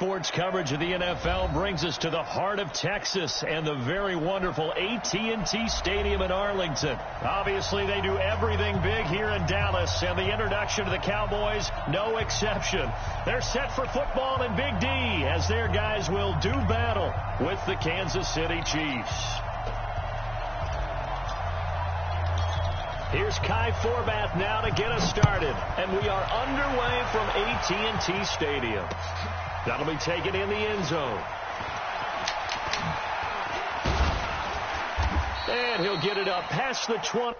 sports coverage of the NFL brings us to the heart of Texas and the very wonderful AT&T Stadium in Arlington. Obviously, they do everything big here in Dallas, and the introduction to the Cowboys, no exception. They're set for football in Big D as their guys will do battle with the Kansas City Chiefs. Here's Kai Forbath now to get us started, and we are underway from AT&T Stadium. That'll be taken in the end zone. And he'll get it up past the 20.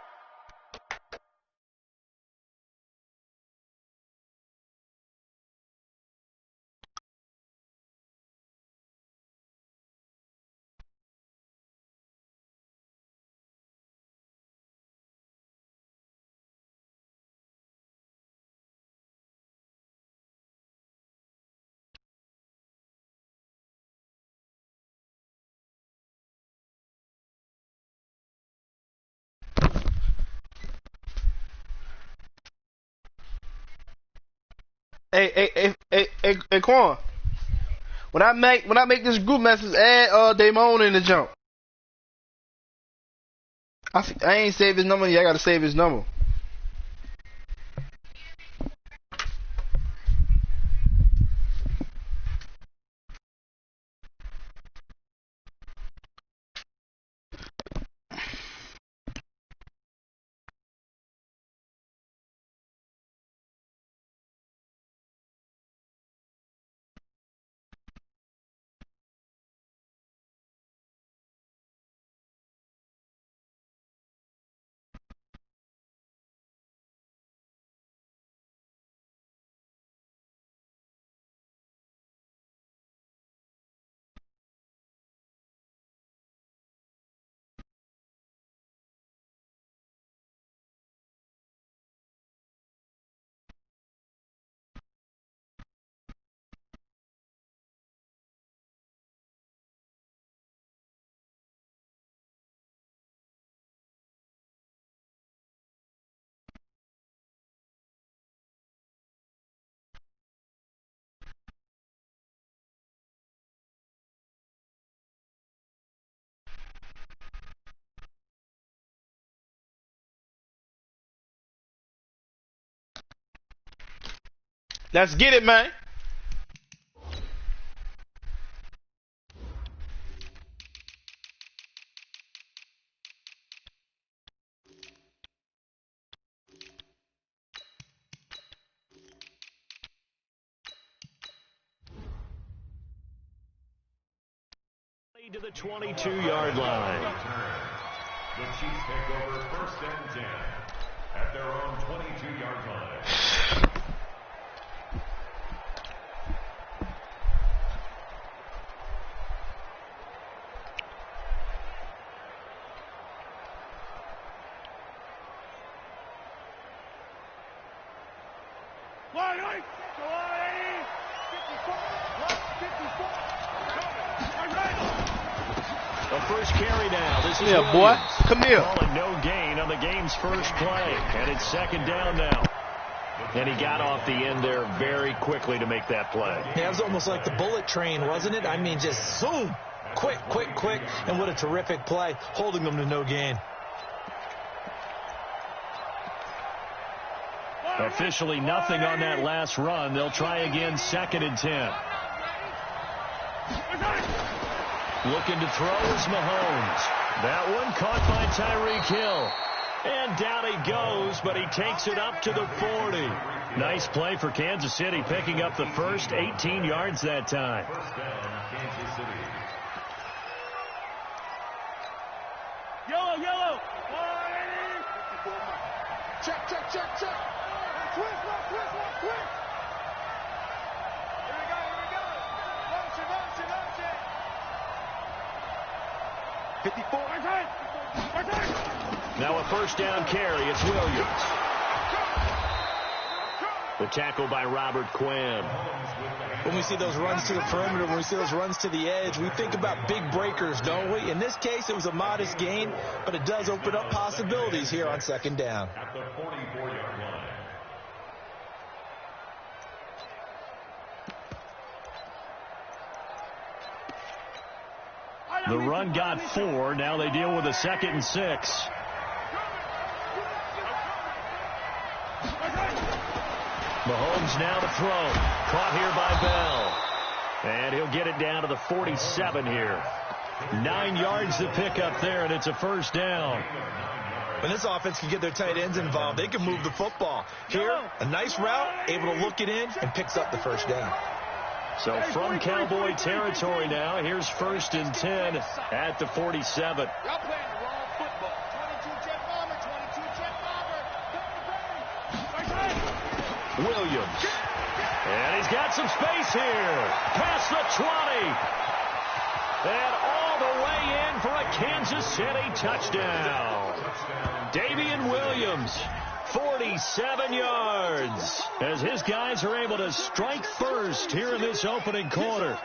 Hey, Quan. When I make this group message, add Damon in the jump. I ain't saved his number yet. I gotta save his number. Let's get it, man. To the 22-yard line. The Chiefs take over 1st and 10 at their own 22-yard line. First carry now. This is Williams. Boy. Come here. Calling no gain on the game's first play. And it's 2nd down now. And he got off the end there very quickly to make that play. Yeah, it was almost like the bullet train, wasn't it? I mean, just zoom. Quick. And what a terrific play, holding them to no gain. Officially nothing on that last run. They'll try again 2nd and 10. Looking to throw is Mahomes. That one caught by Tyreek Hill. And down he goes, but he takes it up to the 40. Nice play for Kansas City, picking up the first 18 yards that time. First down, Kansas City. Yellow. Check. Quick. Here we go. Launch it. 54. Now a first down carry. It's Williams. The tackle by Robert Quinn. When we see those runs to the perimeter, when we see those runs to the edge, we think about big breakers, don't we? In this case, it was a modest gain, but it does open up possibilities here on 2nd down. At the 44-yard line. The run got 4. Now they deal with a 2nd and 6. Mahomes now to throw. Caught here by Bell. And he'll get it down to the 47 here. 9 yards to pick up there, and it's a first down. When this offense can get their tight ends involved, they can move the football. Here, a nice route, able to look it in, and picks up the first down. So from Cowboy territory now, here's 1st and 10 at the 47. Y'all playing the wrong football. 22 jet bomber, 22 jet bomber. Williams. And he's got some space here. Past the 20. And all the way in for a Kansas City touchdown. Davian Williams, 47 yards, as his guys are able to strike first here in this opening quarter.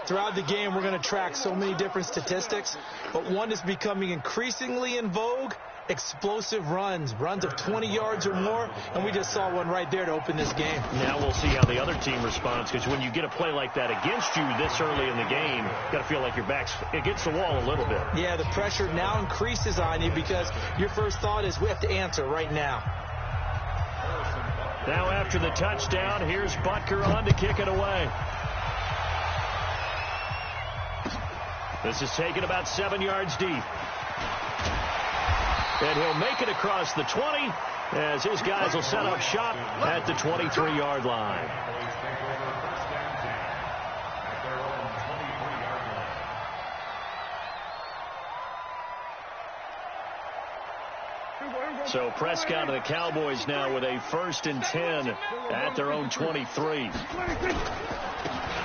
Throughout the game, we're going to track so many different statistics, but one is becoming increasingly in vogue: explosive runs of 20 yards or more, and we just saw one right there to open this game. Now we'll see how the other team responds, because when you get a play like that against you this early in the game, you got to feel like your back's against the wall a little bit. Yeah, the pressure now increases on you because your first thought is we have to answer right now. Now after the touchdown, here's Butker on to kick it away. This is taken about 7 yards deep. And he'll make it across the 20 as his guys will set up shop at the 23-yard line. So Prescott and the Cowboys now with a 1st and 10 at their own 23.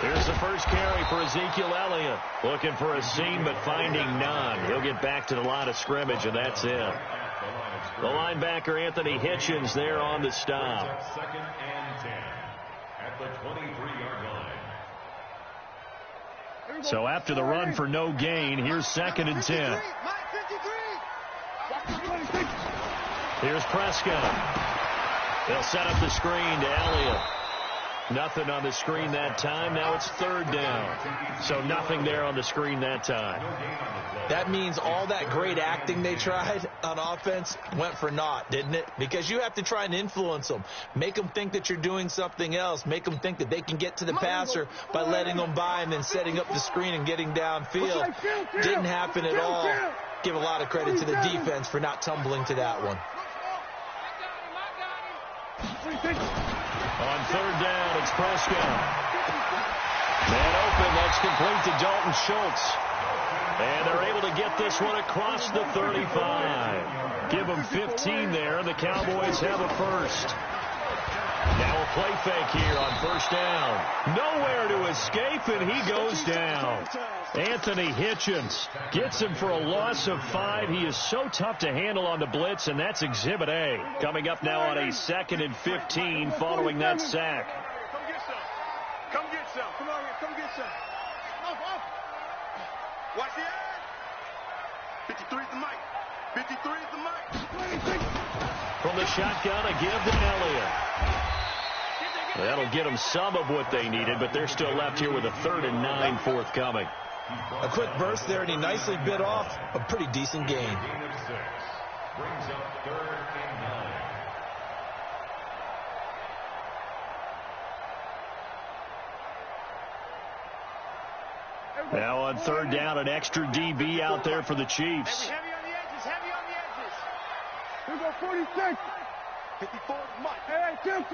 Here's the first carry for Ezekiel Elliott. Looking for a seam but finding none. He'll get back to the line of scrimmage, and that's it. The linebacker Anthony Hitchens there on the stop. 2nd and 10 at the 23-yard line. So after the run for no gain, here's 2nd and 10. Here's Prescott. They'll set up the screen to Elliott. Nothing on the screen that time. Now it's 3rd down. So nothing there on the screen that time. That means all that great acting they tried on offense went for naught, didn't it? Because you have to try and influence them. Make them think that you're doing something else. Make them think that they can get to the passer by letting them by and then setting up the screen and getting downfield. Didn't happen at all. Give a lot of credit to the defense for not tumbling to that one. On 3rd down, it's Prescott. Man open, that's complete to Dalton Schultz. And they're able to get this one across the 35. Give them 15 there. The Cowboys have a first. Now a play fake here on 1st down. Nowhere to escape, and he goes down. Anthony Hitchens gets him for a loss of 5. He is so tough to handle on the blitz, and that's Exhibit A. Coming up now on a 2nd and 15 following that sack. Come get some. Come get some. Come on here. Come get some. Off. Watch the eye. 53 is the mic. 53 is the mic. From the shotgun, a give to Elliott. That'll get them some of what they needed, but they're still left here with a 3rd and 9 forthcoming. A quick burst there, and he nicely bit off a pretty decent gain. Gain of 6 brings up 3rd and 9. Now on 3rd down, an extra DB out there for the Chiefs. Heavy on the edges. Heavy on the edges. Here go 46. 54 is Mike. Hey, kill.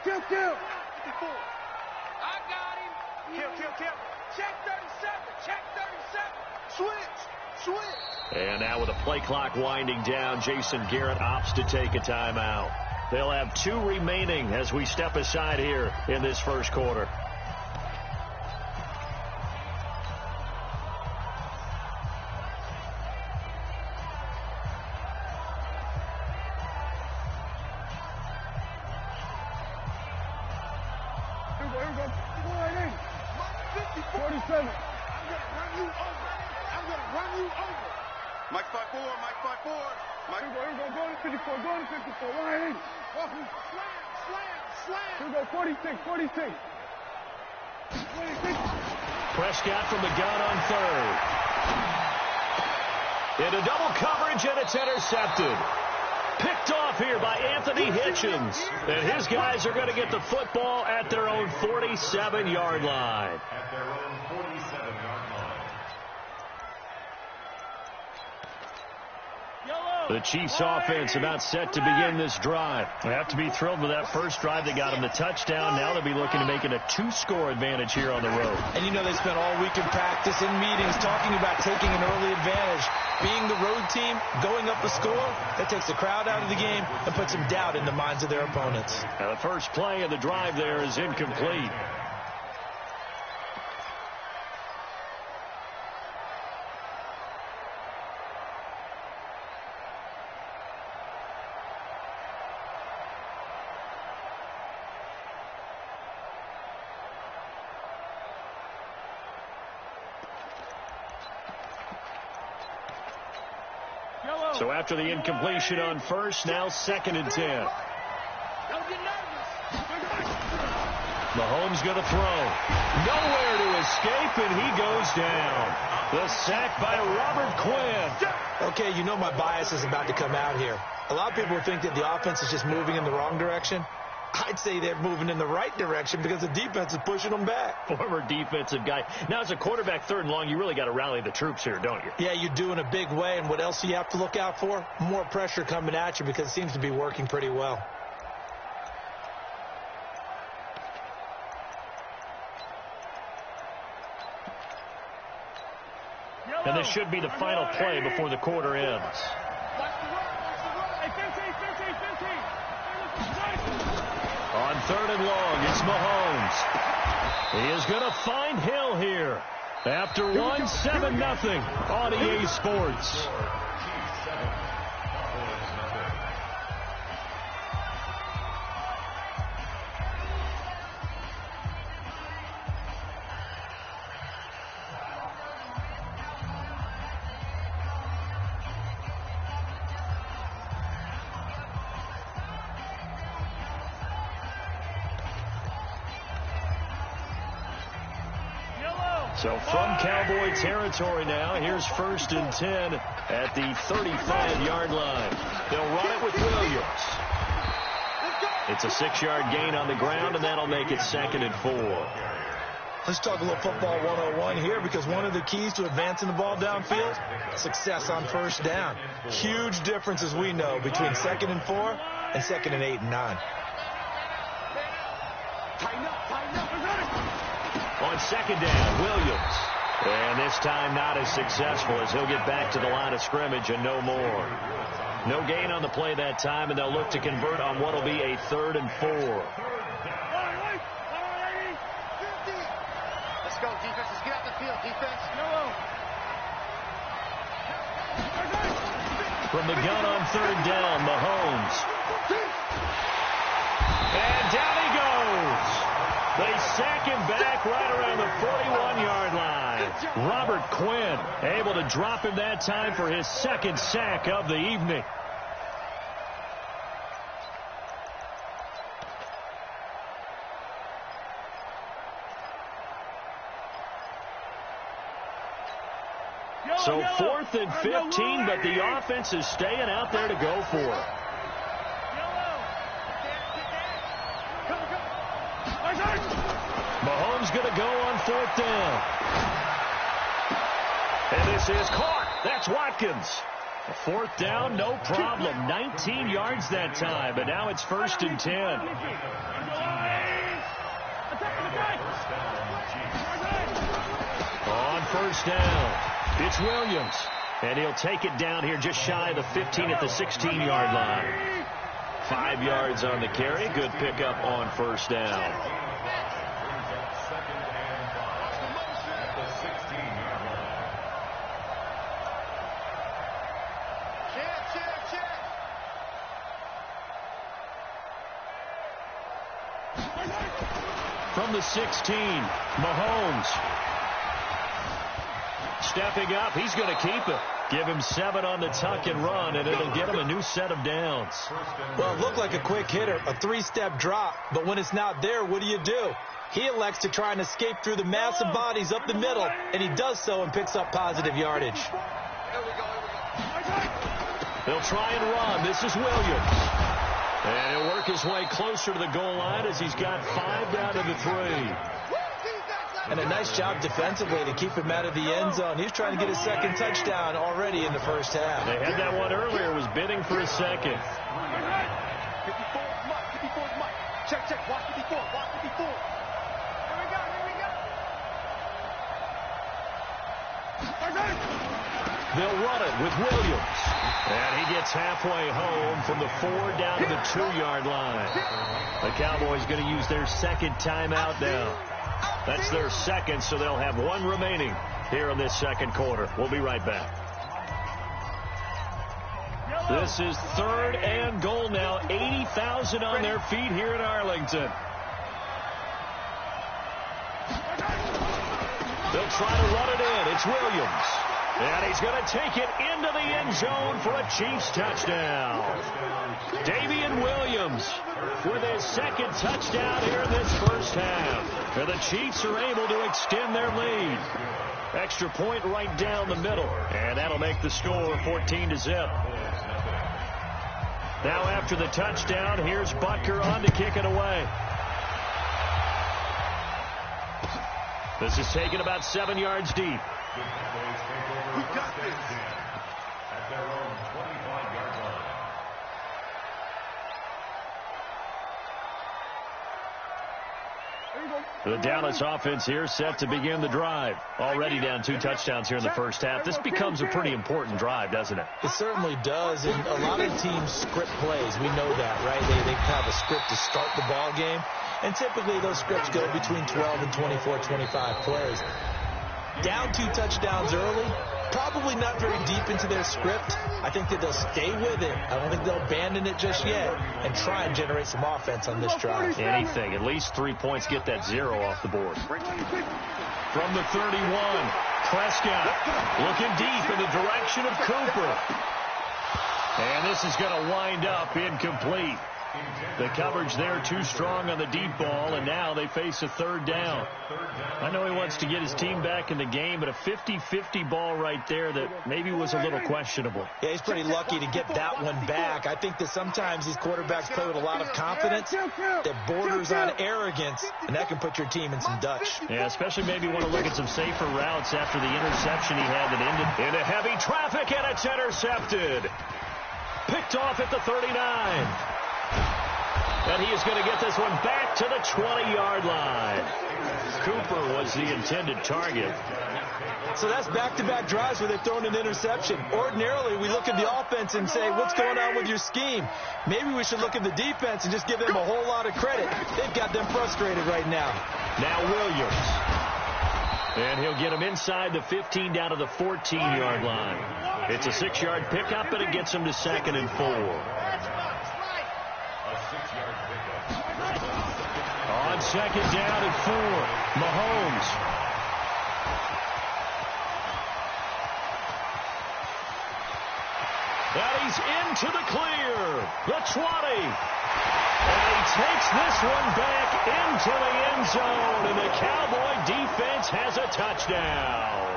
54. I got him. Kill. Check 37. Check 37. Switch. And now with the play clock winding down, Jason Garrett opts to take a timeout. They'll have 2 remaining as we step aside here in this first quarter. Mike 5-4. Mike. Here we go. Going to 54. Line in. Slam. Here we go. 46. Prescott from the gun on 3rd. Into double coverage, and it's intercepted. Picked off here by Anthony Hitchens. And his guys are going to get the football at their own 47-yard line. At their own 47-yard line. The Chiefs offense about set to begin this drive. They have to be thrilled with that first drive. They got them the touchdown. Now they'll be looking to make it a 2-score advantage here on the road. And you know they spent all week in practice, in meetings, talking about taking an early advantage. Being the road team, going up a score, that takes the crowd out of the game and puts some doubt in the minds of their opponents. Now the first play of the drive there is incomplete. So after the incompletion on first, now 2nd and 10. Mahomes going to throw. Nowhere to escape, and he goes down. The sack by Robert Quinn. Okay, you know my bias is about to come out here. A lot of people think that the offense is just moving in the wrong direction. I'd say they're moving in the right direction because the defense is pushing them back. Former defensive guy. Now, as a quarterback 3rd and long, you really got to rally the troops here, don't you? Yeah, you do in a big way. And what else do you have to look out for? More pressure coming at you because it seems to be working pretty well. And this should be the final play before the quarter ends. On 3rd and long, it's Mahomes. He is going to find Hill here. After 1-7-0 on EA Sports. So from Cowboy territory now, here's 1st and 10 at the 35-yard line. They'll run it with Williams. It's a 6-yard gain on the ground, and that'll make it 2nd and 4. Let's talk a little football 101 here because one of the keys to advancing the ball downfield, success on first down. Huge difference, as we know, between 2nd and 4 and 2nd and 8 and 9. On 2nd down, Williams. And this time not as successful as he'll get back to the line of scrimmage and no more. No gain on the play that time, and they'll look to convert on what will be a 3rd and 4. Let's go, defense. Let's get out the field, defense. From the gun on 3rd down, Mahomes. And down he goes. They sack him back right around the 41-yard line. Robert Quinn able to drop him that time for his 2nd sack of the evening. So 4th and 15, but the offense is staying out there to go for it. Mahomes going to go on 4th down. And this is caught. That's Watkins. 4th down, no problem. 19 yards that time, but now it's 1st and 10. On 1st down, it's Williams. And he'll take it down here just shy of the 15 at the 16-yard line. 5 yards on the carry. Good pickup on 1st down. From the 16, Mahomes. Stepping up, he's going to keep it. Give him 7 on the tuck and run, and it'll get him a new set of downs. Well, it looked like a quick hitter, a 3-step drop, but when it's not there, what do? He elects to try and escape through the massive bodies up the middle, and he does so and picks up positive yardage. They'll try and run. This is Williams. And he'll work his way closer to the goal line as he's got 5 down to the 3. And a nice job defensively to keep him out of the end zone. He's trying to get his second touchdown already in the first half. They had that one earlier, was bidding for a second. 54 is Mike. Check. Watch 54. Here we go. They'll run it with Williams. And he gets halfway home from the 4 down to the 2-yard line. The Cowboys going to use their second timeout now. That's their second, so they'll have 1 remaining here in this second quarter. We'll be right back. This is 3rd and goal now. 80,000 on their feet here in Arlington. They'll try to run it in. It's Williams. And he's going to take it into the end zone for a Chiefs touchdown. Damian Williams with his second touchdown here in this first half. And the Chiefs are able to extend their lead. Extra point right down the middle. And that'll make the score 14-0. Now after the touchdown, here's Butker on to kick it away. This is taken about 7 yards deep. We got this. At their own 25-yard line. The Dallas offense here set to begin the drive. Already down 2 touchdowns here in the first half. This becomes a pretty important drive, doesn't it? It certainly does, and a lot of teams script plays. We know that, right? They have a script to start the ball game, and typically those scripts go between 12 and 24, 25 plays. Down 2 touchdowns early, probably not very deep into their script. I think that they'll stay with it. I don't think they'll abandon it just yet and try and generate some offense on this drive. Anything. At least 3 points, get that 0 off the board. From the 31, Prescott looking deep in the direction of Cooper. And this is going to wind up incomplete. The coverage there too strong on the deep ball, and now they face a 3rd down. I know he wants to get his team back in the game, but a 50-50 ball right there that maybe was a little questionable. Yeah, he's pretty lucky to get that one back. I think that sometimes these quarterbacks play with a lot of confidence that borders on arrogance, and that can put your team in some Dutch. Yeah, especially maybe want to look at some safer routes after the interception he had that ended into heavy traffic, and it's intercepted. Picked off at the 39. And he is going to get this one back to the 20-yard line. Cooper was the intended target. So that's back-to-back drives where they've thrown an interception. Ordinarily, we look at the offense and say, what's going on with your scheme? Maybe we should look at the defense and just give them a whole lot of credit. They've got them frustrated right now. Now Williams. And he'll get him inside the 15 down to the 14-yard line. It's a 6-yard pickup, and it gets him to 2nd and 4. On 2nd down and 4, Mahomes. And he's into the clear. The 20. And he takes this one back into the end zone, and the Cowboy defense has a touchdown.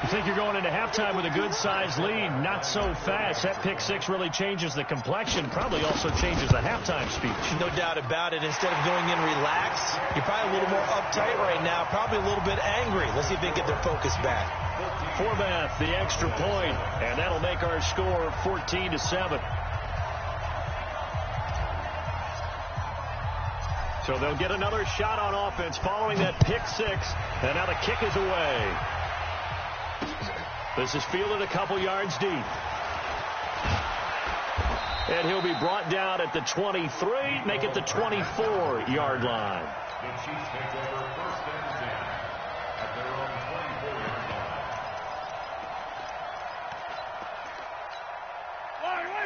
You think you're going into halftime with a good-sized lead. Not so fast. That pick 6 really changes the complexion. Probably also changes the halftime speech. No doubt about it. Instead of going in relaxed, you're probably a little more uptight right now. Probably a little bit angry. Let's see if they get their focus back. Forbath, the extra point, and that'll make our score 14-7. So they'll get another shot on offense following that pick 6, and now the kick is away. This is fielded a couple yards deep. And he'll be brought down at the 23, make it the 24-yard line. The Chiefs take over 1st and 10 at their own 24-yard line.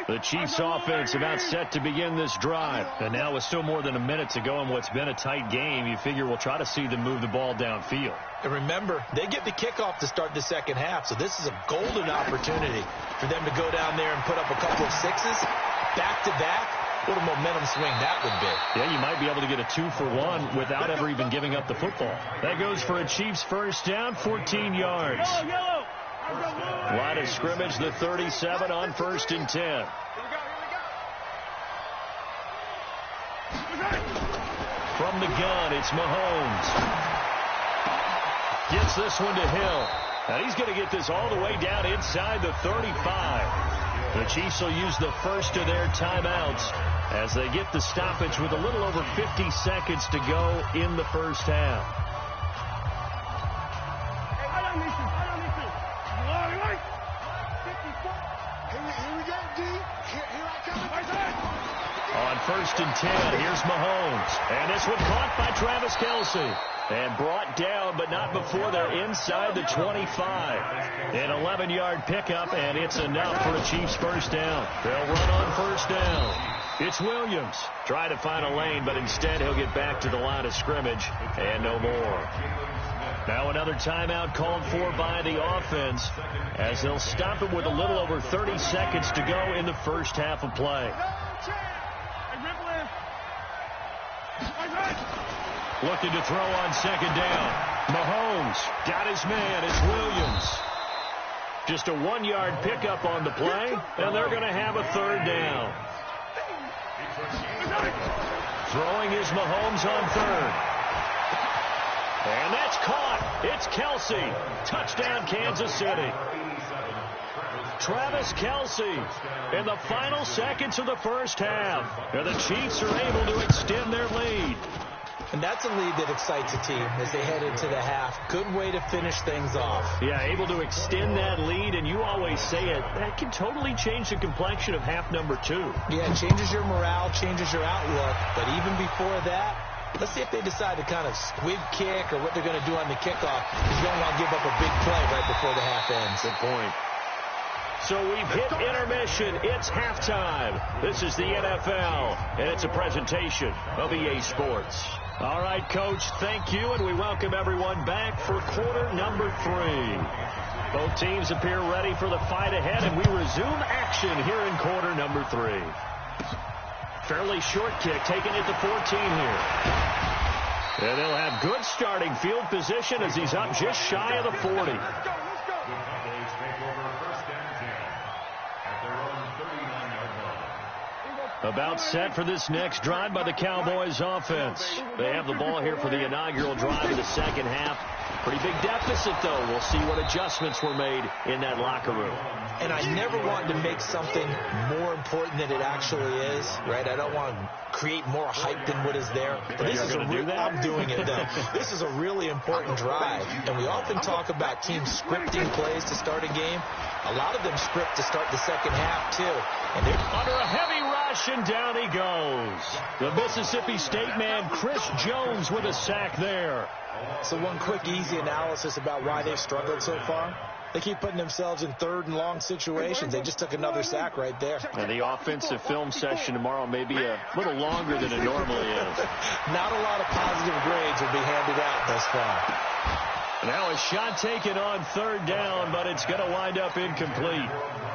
The Chiefs offense about set to begin this drive. And now with still more than a minute to go in what's been a tight game, you figure we'll try to see them move the ball downfield. And remember, they get the kickoff to start the second half, so this is a golden opportunity for them to go down there and put up a couple of sixes back-to-back. What a momentum swing that would be. Yeah, you might be able to get a 2-for-1 without ever even giving up the football. That goes for a Chiefs first down, 14 yards. Line of scrimmage, the 37 on 1st and 10. From the gun, it's Mahomes. Gets this one to Hill. And he's going to get this all the way down inside the 35. The Chiefs will use the first of their timeouts as they get the stoppage with a little over 50 seconds to go in the first half. On 1st and 10, here's Mahomes. And this one caught by Travis Kelce. And brought down, but not before they're inside the 25. An 11-yard pickup, and it's enough for a Chiefs first down. They'll run on first down. It's Williams. Trying to find a lane, but instead he'll get back to the line of scrimmage, and no more. Now another timeout called for by the offense, as they'll stop it with a little over 30 seconds to go in the first half of play. Looking to throw on second down. Mahomes got his man. It's Williams. Just a 1-yard pickup on the play, and they're going to have a third down. Throwing is Mahomes on third. And that's caught. It's Kelce. Touchdown, Kansas City. Travis Kelce in the final seconds of the first half. And the Chiefs are able to extend their lead. And that's a lead that excites a team as they head into the half. Good way to finish things off. Yeah, able to extend that lead, and you always say it, that can totally change the complexion of half number 2. Yeah, it changes your morale, changes your outlook. But even before that, let's see if they decide to kind of squib kick or what they're going to do on the kickoff. Because you don't want to give up a big play right before the half ends. Good point. So we've hit intermission. It's halftime. This is the NFL, and it's a presentation of EA Sports. All right, Coach, thank you, and we welcome everyone back for quarter number 3. Both teams appear ready for the fight ahead, and we resume action here in quarter number 3. Fairly short kick, taking it to 14 here. And they'll have good starting field position as he's up just shy of the 40. About set for this next drive by the Cowboys offense. They have the ball here for the inaugural drive of the second half. Pretty big deficit, though. We'll see what adjustments were made in that locker room. And I never want to make something more important than it actually is, right? I don't want to create more hype than what is there. But this is I'm doing it, though. This is a really important drive. And we often talk about teams scripting plays to start a game. A lot of them script to start the second half, too. And they're under a heavy rush, and down he goes. The Mississippi State man, Chris Jones, with a sack there. So one quick, easy analysis about why they've struggled so far. They keep putting themselves in third and long situations. They just took another sack right there. And the offensive film session tomorrow may be a little longer than it normally is. Not a lot of positive grades will be handed out thus far. Now a shot taken on third down, but it's going to wind up incomplete.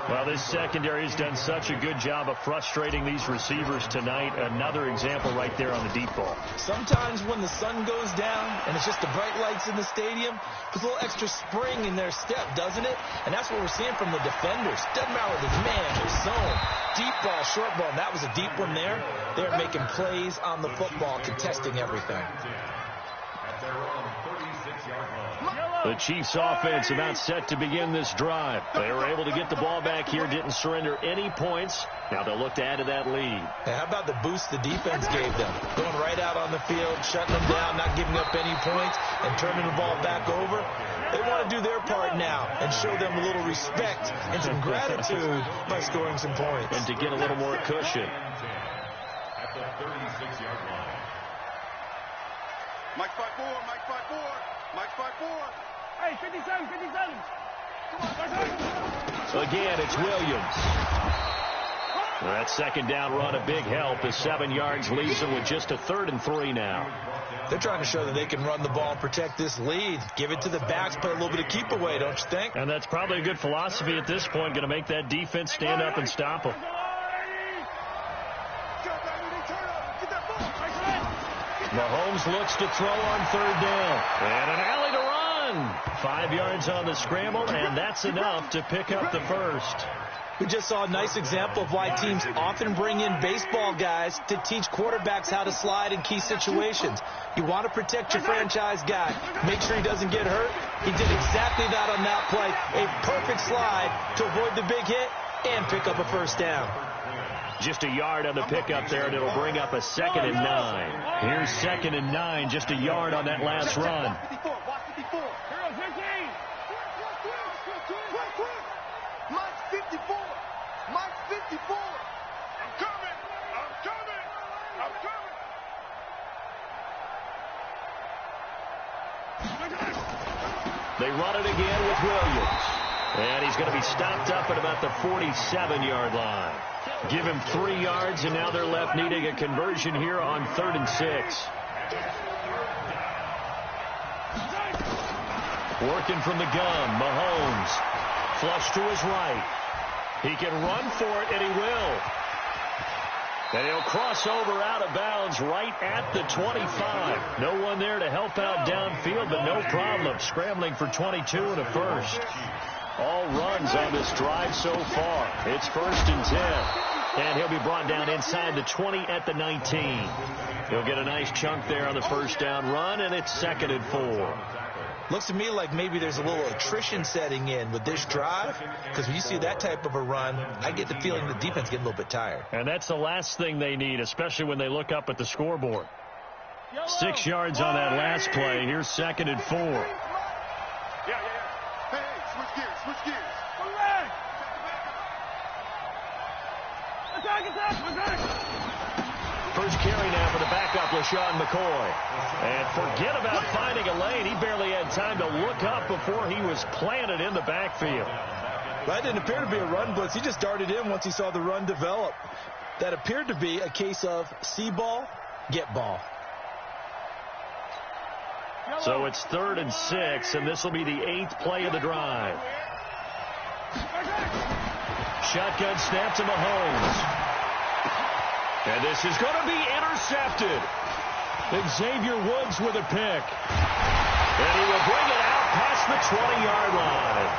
Well, this secondary has done such a good job of frustrating these receivers tonight. Another example right there on the deep ball. Sometimes when the sun goes down and it's just the bright lights in the stadium, there's a little extra spring in their step, doesn't it? And that's what we're seeing from the defenders. Doesn't matter whether it's man or zone, deep ball, short ball, and that was a deep one there. They're making plays on the football, contesting everything. The Chiefs offense about set to begin this drive. They were able to get the ball back here, didn't surrender any points. Now they'll look to add to that lead. And how about the boost the defense gave them? Going right out on the field, shutting them down, not giving up any points, and turning the ball back over. They want to do their part now and show them a little respect and some gratitude by scoring some points. And to get a little more cushion. At the 36-yard line. Mike 5-4, Mike 5-4, Mike 5-4. Hey, 57, 57. Come on, Again, it's Williams. Well, that second down run a big help as 7 yards leaves them with just a 3rd and 3 now. They're trying to show that they can run the ball and protect this lead. Give it to the backs, play a little bit of keep away, don't you think? And that's probably a good philosophy at this point, going to make that defense stand up and stop them. Mahomes looks to throw on 3rd down. And an alley to run. 5 yards on the scramble, and that's enough to pick up the first. We just saw a nice example of why teams often bring in baseball guys to teach quarterbacks how to slide in key situations. You want to protect your franchise guy. Make sure he doesn't get hurt. He did exactly that on that play. A perfect slide to avoid the big hit and pick up a first down. Just a yard on the pickup there, and it'll bring up a 2nd and 9. Here's 2nd and 9, just a yard on that last run. Mike's 54. Mike's 54. I'm coming. I'm coming. I'm coming. They run it again with Williams. And he's going to be stopped up at about the 47-yard line. Give him 3 yards, and now they're left needing a conversion here on 3rd and 6. Working from the gun, Mahomes. Flush to his right. He can run for it, and he will. And he'll cross over out of bounds right at the 25. No one there to help out downfield, but no problem. Scrambling for 22 and a first. All runs on this drive so far. It's 1st and 10. And he'll be brought down inside the 20 at the 19. He'll get a nice chunk there on the first down run, and it's 2nd and 4. Looks to me like maybe there's a little attrition setting in with this drive, because when you see that type of a run, I get the feeling the defense getting a little bit tired. And that's the last thing they need, especially when they look up at the scoreboard. 6 yards on that last play. Here's 2nd and 4. Yeah. Hey, switch gears. First carry now for the backup, LaShawn McCoy. And forget about finding a lane. He barely had time to look up before he was planted in the backfield. That didn't appear to be a run blitz. He just darted in once he saw the run develop. That appeared to be a case of see ball, get ball. So it's 3rd and 6, and this will be the 8th play of the drive. Shotgun snap to Mahomes. And this is going to be intercepted. Xavier Woods with a pick. And he will bring it out past the 20-yard line.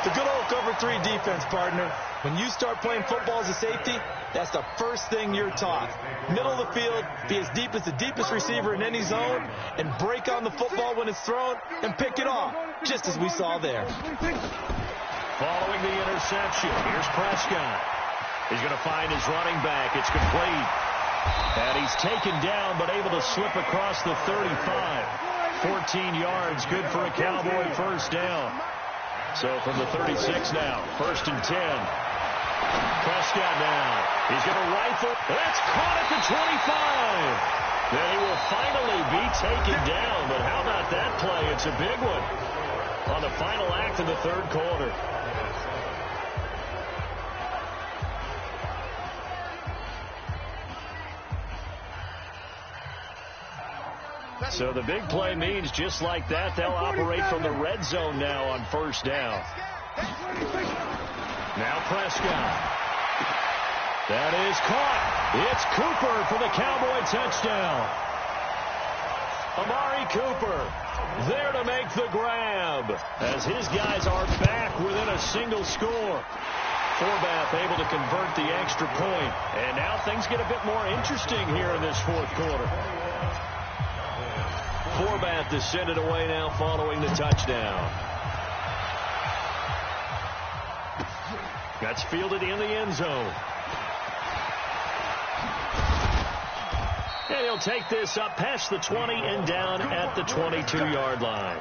The good old cover 3 defense, partner. When you start playing football as a safety, that's the first thing you're taught. Middle of the field, be as deep as the deepest receiver in any zone, and break on the football when it's thrown and pick it off, just as we saw there. Following the interception, here's Prescott. He's going to find his running back. It's complete. And he's taken down, but able to slip across the 35. 14 yards, good for a Cowboy first down. So from the 36 now, 1st and 10. Prescott now. He's going to rifle. That's caught at the 25. Then he will finally be taken down. But how about that play? It's a big one on the final act of the 3rd quarter. So the big play means just like that, they'll operate from the red zone now on 1st down. Now Prescott. That is caught. It's Cooper for the Cowboy touchdown. Amari Cooper there to make the grab as his guys are back within a single score. Forbath able to convert the extra point. And now things get a bit more interesting here in this 4th quarter. Forbath is sent it away now following the touchdown. That's fielded in the end zone. And he'll take this up past the 20 and down at the 22-yard line.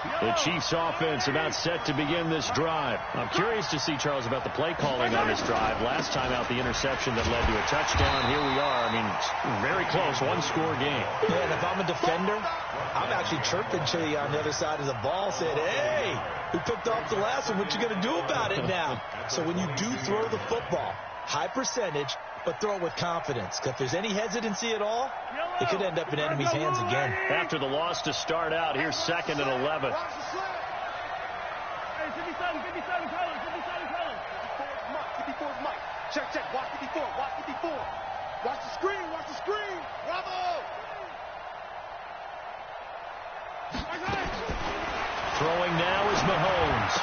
The Chiefs offense about set to begin this drive. I'm curious to see, Charles, about the play calling on this drive. Last time out, the interception that led to a touchdown. Here we are. I mean, very close, one-score game. Yeah, and if I'm a defender, I'm actually chirping to you on the other side of the ball, saying, hey, we picked off the last one. What you going to do about it now? So when you do throw the football, high percentage, but throw it with confidence. If there's any hesitancy at all, it could end up in enemy's hands again. After the loss to start out, here's 2nd and 11. Hey, 57 colors. 54 Mike. Check. Watch 54. Watch the screen. Bravo. Throwing now is Mahomes.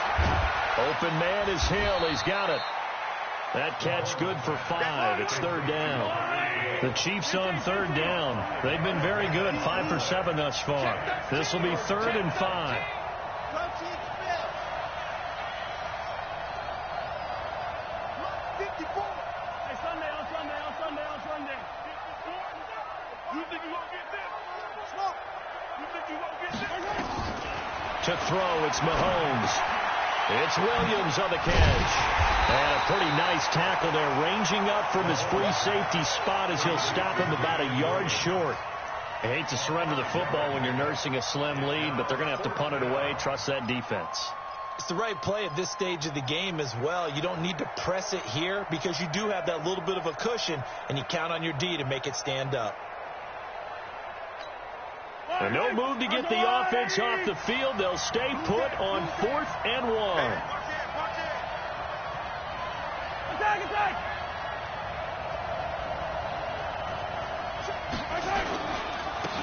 Open man is Hill. He's got it. That catch good for 5. It's 3rd down. The Chiefs on 3rd down. They've been very good, 5 for 7 thus far. This will be 3rd and 5. To throw, it's Mahomes. It's Williams on the catch. And a pretty nice tackle there, ranging up from his free safety spot as he'll stop him about a yard short. I hate to surrender the football when you're nursing a slim lead, but they're going to have to punt it away. Trust that defense. It's the right play at this stage of the game as well. You don't need to press it here because you do have that little bit of a cushion, and you count on your D to make it stand up. And no move to get the offense off the field. They'll stay put on 4th and 1. Attack!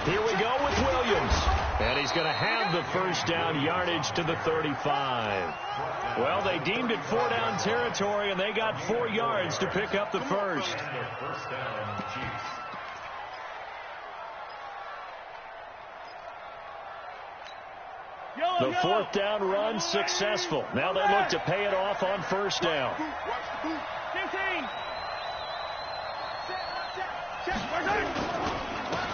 Here we go with Williams. And he's going to have the first down yardage to the 35. Well, they deemed it 4-down territory, and they got 4 yards to pick up the first. First down, Chiefs. The 4th down run successful. Now they look to pay it off on 1st down. 15.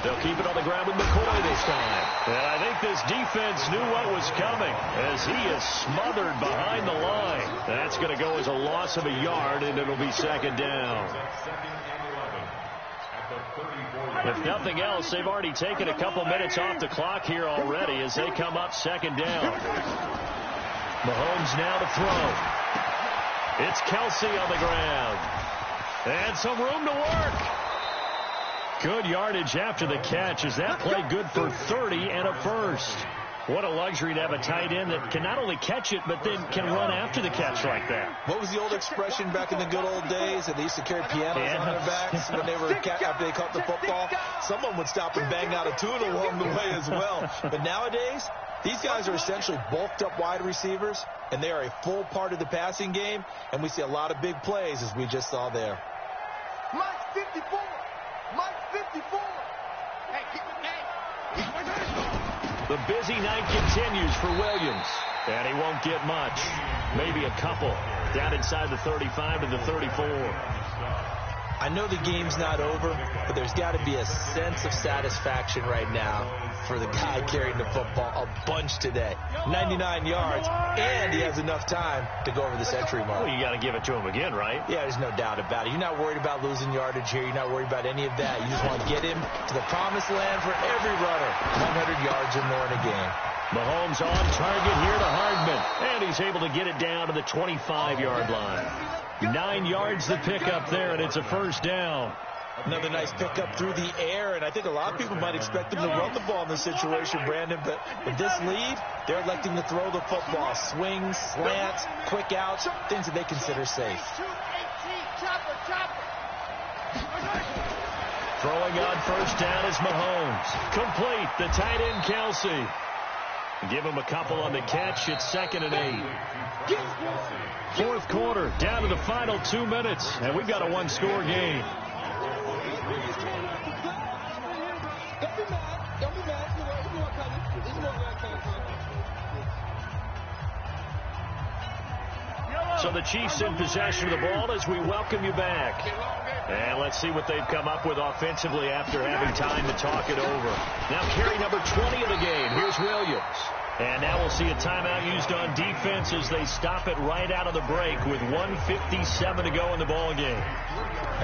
They'll keep it on the ground with McCoy this time. And I think this defense knew what was coming as he is smothered behind the line. That's going to go as a loss of a yard, and it'll be 2nd down. If nothing else, they've already taken a couple minutes off the clock here already as they come up 2nd down. Mahomes now to throw. It's Kelsey on the ground. And some room to work. Good yardage after the catch as that play good for 30 and a first. What a luxury to have a tight end that can not only catch it, but then can run after the catch like that. What was the old expression back in the good old days that they used to carry pianos on their backs when they were after they caught the football? Someone would stop and bang out a tune along the way as well. But nowadays, these guys are essentially bulked up wide receivers, and they are a full part of the passing game, and we see a lot of big plays as we just saw there. Mike 54. Hey, keep it game. The busy night continues for Williams, and he won't get much. Maybe a couple. Down inside the 35 to the 34. I know the game's not over, but there's got to be a sense of satisfaction right now for the guy carrying the football a bunch today. 99 yards, and he has enough time to go over the century mark. Well, you got to give it to him again, right? Yeah, there's no doubt about it. You're not worried about losing yardage here. You're not worried about any of that. You just want to get him to the promised land for every runner. 100 yards or more in a game. Mahomes on target here to Hardman, and he's able to get it down to the 25-yard line. 9 yards to pick up there, and it's a first down. Another nice pickup through the air, and I think a lot of people might expect them to run the ball in this situation, Brandon, but with this lead, they're electing to throw the football. Swings, slants, quick outs, things that they consider safe. Throwing on first down is Mahomes. Complete, the tight end Kelsey. Give him a couple on the catch. It's 2nd and 8. 4th quarter, down to the final 2 minutes, and we've got a one-score game. So the Chiefs in possession of the ball as we welcome you back. And let's see what they've come up with offensively after having time to talk it over. Now carry number 20 of the game. Here's Williams. And now we'll see a timeout used on defense as they stop it right out of the break with 1:57 to go in the ball game.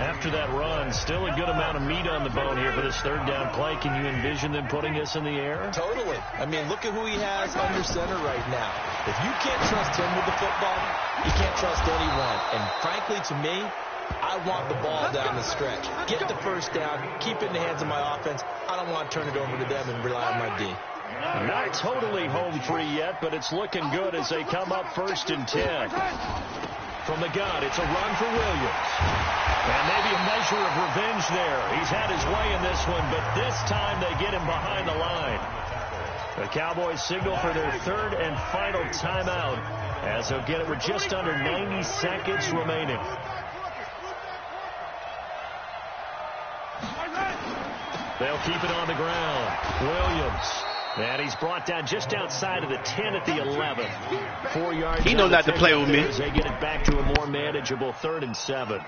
After that run, still a good amount of meat on the bone here for this third down play. Can you envision them putting this in the air? Totally. I mean, look at who he has under center right now. If you can't trust him with the football, you can't trust anyone. And frankly, to me, I want the ball down the stretch. Get the first down, keep it in the hands of my offense. I don't want to turn it over to them and rely on my D. Not totally home free yet, but it's looking good as they come up 1st and 10. From the gun, it's a run for Williams. And maybe a measure of revenge there. He's had his way in this one, but this time they get him behind the line. The Cowboys signal for their third and final timeout as they'll get it with just under 90 seconds remaining. They'll keep it on the ground. Williams. And he's brought down just outside of the 10 at the 11. 4 yards. He knows not to play with me. As they get it back to a more manageable 3rd and 7.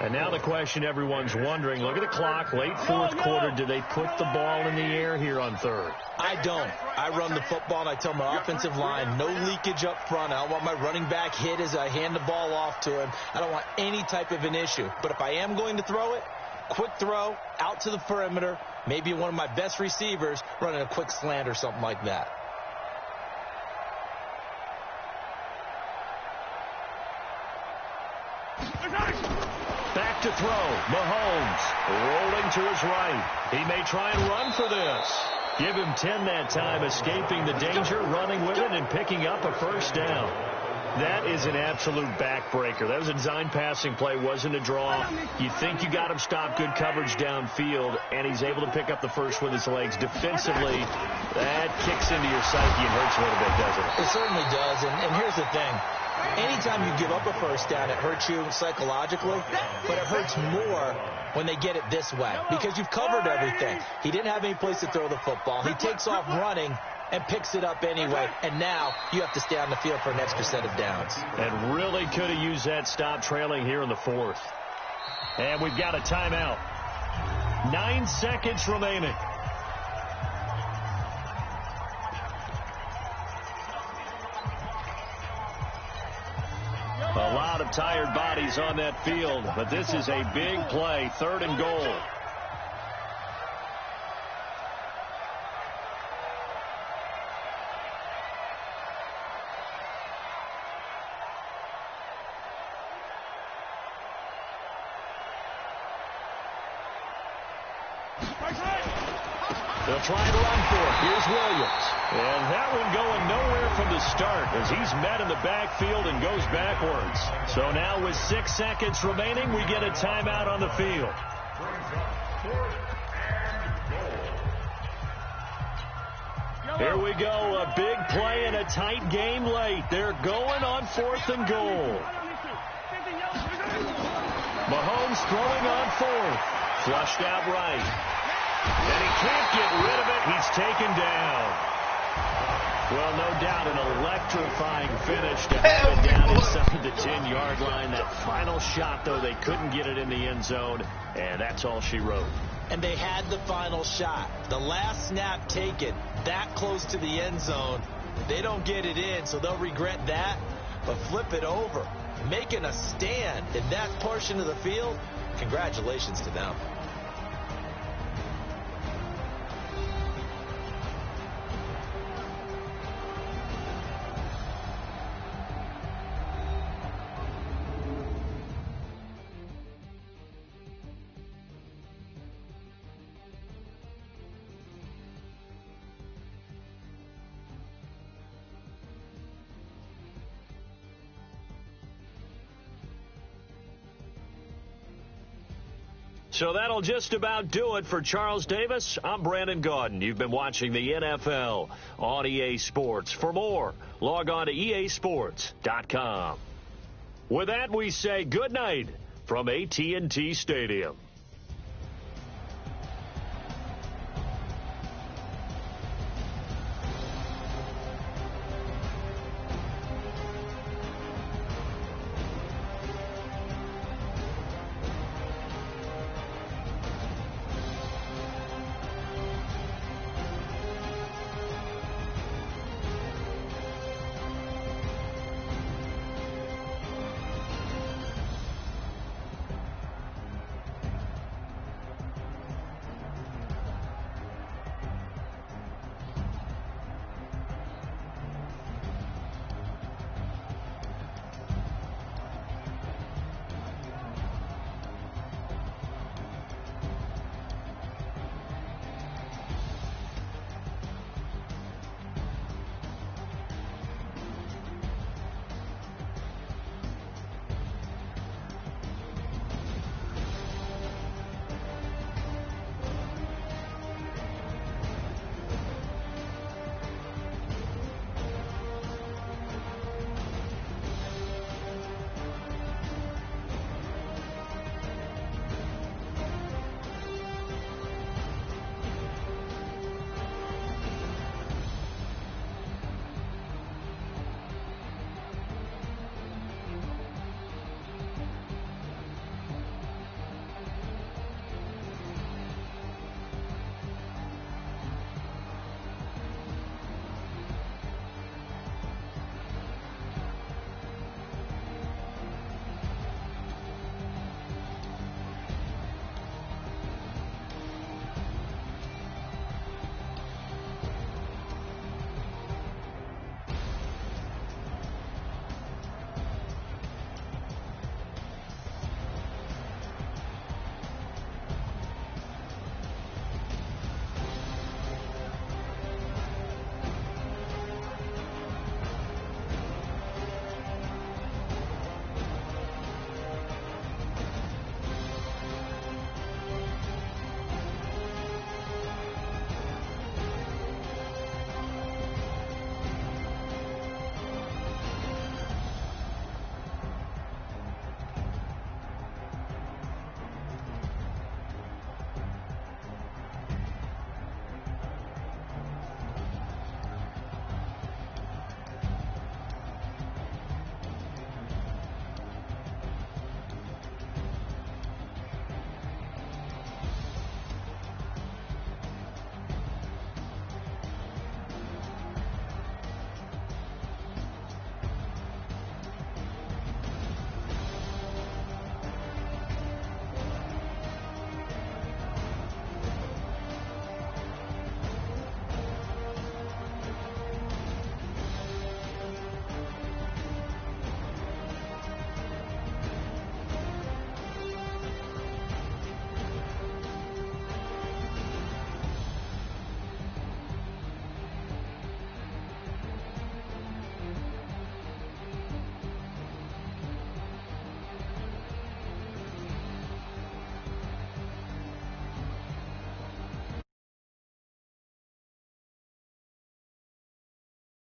And now the question everyone's wondering, look at the clock, late 4th quarter. Do they put the ball in the air here on 3rd? I don't. I run the football, and I tell my offensive line, no leakage up front. I don't want my running back hit as I hand the ball off to him. I don't want any type of an issue. But if I am going to throw it, quick throw, out to the perimeter, maybe one of my best receivers running a quick slant or something like that. Back to throw. Mahomes rolling to his right. He may try and run for this. Give him 10 that time, escaping the danger, running with it, and picking up a first down. That is an absolute backbreaker. That was a design passing play, wasn't a draw. You think you got him stopped, good coverage downfield, and he's able to pick up the first with his legs. Defensively, that kicks into your psyche and hurts a little bit, doesn't it? It certainly does, and here's the thing. Anytime you give up a first down, it hurts you psychologically, but it hurts more when they get it this way because you've covered everything. He didn't have any place to throw the football. He takes off running and picks it up anyway, and now you have to stay on the field for an extra set of downs. And really could have used that stop trailing here in the 4th. And we've got a timeout. 9 seconds remaining. A lot of tired bodies on that field, but this is a big play, 3rd and goal. They'll try and run for it. Here's Williams. And that one going nowhere from the start as he's met in the backfield and goes backwards. So now with 6 seconds remaining, we get a timeout on the field. Here we go. A big play and a tight game late. They're going on 4th and goal. Mahomes throwing on 4th. Flushed out right. And he can't get rid of it. He's taken down. Well, no doubt an electrifying finish to have it down inside the 10-yard line. That final shot, though, they couldn't get it in the end zone, and that's all she wrote. And they had the final shot. The last snap taken that close to the end zone. They don't get it in, so they'll regret that. But flip it over, making a stand in that portion of the field, congratulations to them. So that'll just about do it for Charles Davis. I'm Brandon Gaudin. You've been watching the NFL on EA Sports. For more, log on to easports.com. With that, we say good night from AT&T Stadium.